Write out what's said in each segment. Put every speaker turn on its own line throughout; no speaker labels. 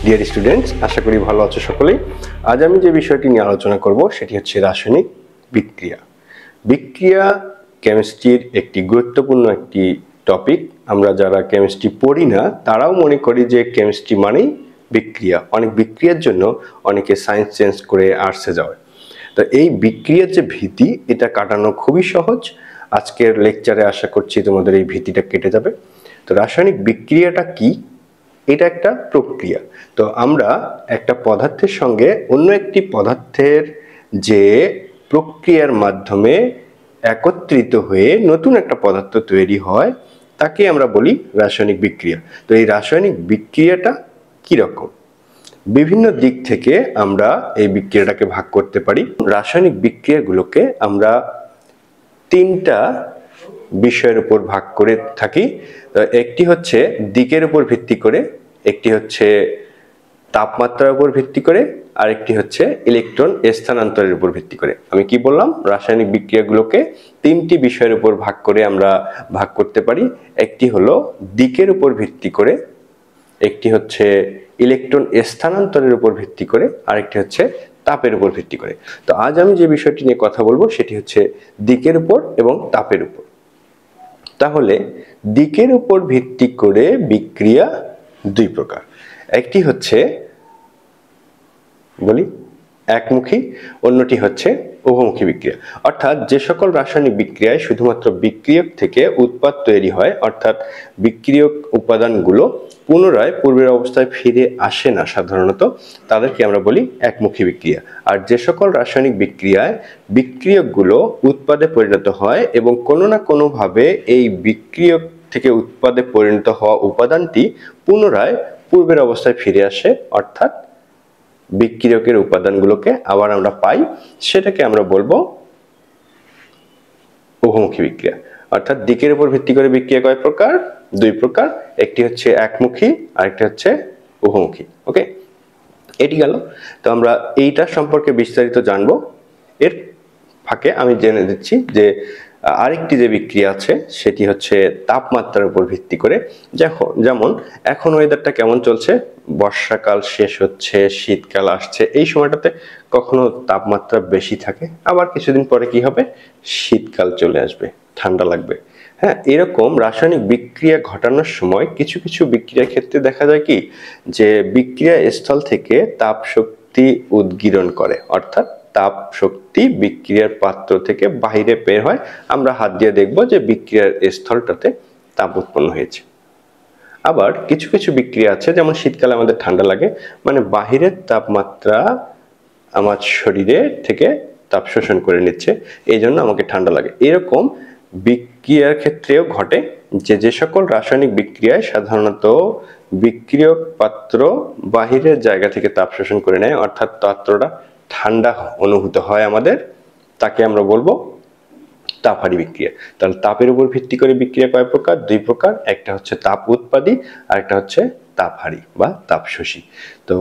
Dear students, আশা করি ভালো আছো সকলেই। আজ আমি যে বিষয়টি নিয়ে আলোচনা করব সেটি হচ্ছে রাসায়নিক বিক্রিয়া। বিক্রিয়া কেমিস্ট্রির একটি গুরুত্বপূর্ণ একটি টপিক। আমরা যারা কেমিস্ট্রি পড়ি না তারাও মনে করি যে কেমিস্ট্রি মানেই বিক্রিয়া। অনেক বিক্রিয়ার জন্য অনেকে সায়েন্স চেঞ্জ করে আর্টসে যায়। তো এই বিক্রিয়ার যে ভীতি, এটা কাটানো খুবই সহজ। আজকের লেকচারে আশা করছি তোমাদের এই ভীতিটা কেটে যাবে। তো রাসায়নিক বিক্রিয়াটা কি? এটা একটা প্রক্রিয়া। তো আমরা একটা পদার্থের সঙ্গে অন্য একটি পদার্থের যে প্রক্রিয়ার মাধ্যমে একত্রিত হয়ে নতুন একটা পদার্থ তৈরি হয় তাকে আমরা বলি রাসায়নিক বিক্রিয়া। তো এই রাসায়নিক বিক্রিয়াটা কিরকম? বিভিন্ন দিক থেকে আমরা এই বিক্রিয়াটাকে ভাগ করতে পারি। রাসায়নিক বিক্রিয়াগুলোকে আমরা তিনটা বিষয়ের উপর ভাগ করে থাকি। একটি হচ্ছে দিকের উপর ভিত্তি করে, একটি হচ্ছে তাপমাত্রার উপর ভিত্তি করে, আর একটি হচ্ছে ইলেকট্রন স্থানান্তরের উপর ভিত্তি করে। আমি কি বললাম? রাসায়নিক বিক্রিয়াগুলোকে তিনটি বিষয়ের উপর ভাগ করে আমরা ভাগ করতে পারি। একটি হলো দিকের উপর ভিত্তি করে, একটি হচ্ছে ইলেকট্রন স্থানান্তরের উপর ভিত্তি করে, আরেকটি হচ্ছে তাপের উপর ভিত্তি করে। তো আজ আমি যে বিষয়টি নিয়ে কথা বলবো সেটি হচ্ছে দিকের উপর এবং তাপের উপর। তাহলে দিকের উপর ভিত্তি করে বিক্রিয়া দুই প্রকার। একটি হচ্ছে একমুখী, অন্যটি হচ্ছে উভমুখী বিক্রিয়া। অর্থাৎ যে সকল রাসায়নিক বিক্রিয়ায় শুধুমাত্র বিক্রিয়ক থেকে উৎপাদ তৈরি হয়, অর্থাৎ বিক্রিয়ক উপাদানগুলো পুনরায় পূর্বের অবস্থায় ফিরে আসে না সাধারণত, তাদেরকে আমরা বলি একমুখী বিক্রিয়া। আর যে সকল রাসায়নিক বিক্রিয়ায় বিক্রিয়কগুলো উৎপাদে পরিণত হয় এবং কোনো না কোনোভাবে এই বিক্রিয়ক থেকে উৎপাদে পরিণত হওয়া উপাদানটি পুনরায় পূর্বের অবস্থায় ফিরে আসে, অর্থাৎ বিক্রিয়কের উপাদানগুলোকে আবার আমরা পাই, সেটাকে আমরা বলবো উভমুখী বিক্রিয়া। অর্থাৎ দিকের উপর ভিত্তি করে বিক্রিয়া কয় প্রকার? দুই প্রকার। একটি হচ্ছে একমুখী, আরেকটি হচ্ছে উভমুখী। ওকে, এটি গেল। তো আমরা এইটা সম্পর্কে বিস্তারিত জানবো। এর ফাঁকে আমি জেনে দিচ্ছি যে আরেকটি যে বিক্রিয়া আছে সেটি হচ্ছে তাপমাত্রার উপর ভিত্তি করে। যেমন এখন ওয়েদারটা কেমন চলছে, বর্ষাকাল শেষ হচ্ছে, শীতকাল আসছে, এই সময়টাতে কখনো তাপমাত্রা বেশি থাকে, আবার কিছুদিন পরে কি হবে, শীতকাল চলে আসবে, ঠান্ডা লাগবে। হ্যাঁ, এরকম রাসায়নিক বিক্রিয়া ঘটানোর সময় কিছু কিছু বিক্রিয়ার ক্ষেত্রে দেখা যায় কি যে বিক্রিয়া স্থল থেকে তাপ শক্তি উদ্গীরণ করে, অর্থাৎ তাপ শক্তি বিক্রিয়ার পাত্র থেকে বাহিরে বের হয়। আমরা হাত দিয়ে দেখব যে বিক্রিয়ার স্থলটাতে তাপ উৎপন্ন হয়েছে। আবার কিছু কিছু বিক্রিয়া আছে, যেমন শীতকালে আমাদের ঠান্ডা লাগে, মানে বাহিরের তাপমাত্রা আমার শরীরে থেকে তাপ শোষণ করে নিচ্ছে, এই জন্য আমাকে ঠান্ডা লাগে। এরকম বিক্রিয়ার ক্ষেত্রেও ঘটে যে সকল রাসায়নিক বিক্রিয়ায় সাধারণত বিক্রিয়ক পাত্র বাহিরের জায়গা থেকে তাপ শোষণ করে নেয়, অর্থাৎ পাত্রটা ঠান্ডা অনুভূত হয় আমাদের, তাকে আমরা বলবো তাপহারী বিক্রিয়া। তাহলে তাপের উপর ভিত্তি করে বিক্রিয়া কয় প্রকার? দুই প্রকার। একটা হচ্ছে তাপ উৎপাদী, আর একটা হচ্ছে তাপহারী বা তাপশোষী। তো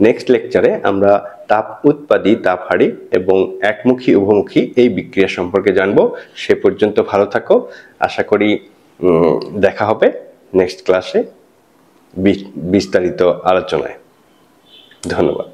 নেক্সট লেকচারে আমরা তাপ উৎপাদী, তাপহারী এবং একমুখী উভমুখী এই বিক্রিয়া সম্পর্কে জানবো। সে পর্যন্ত ভালো থাকো। আশা করি দেখা হবে নেক্সট ক্লাসে বিস্তারিত আলোচনায়। ধন্যবাদ।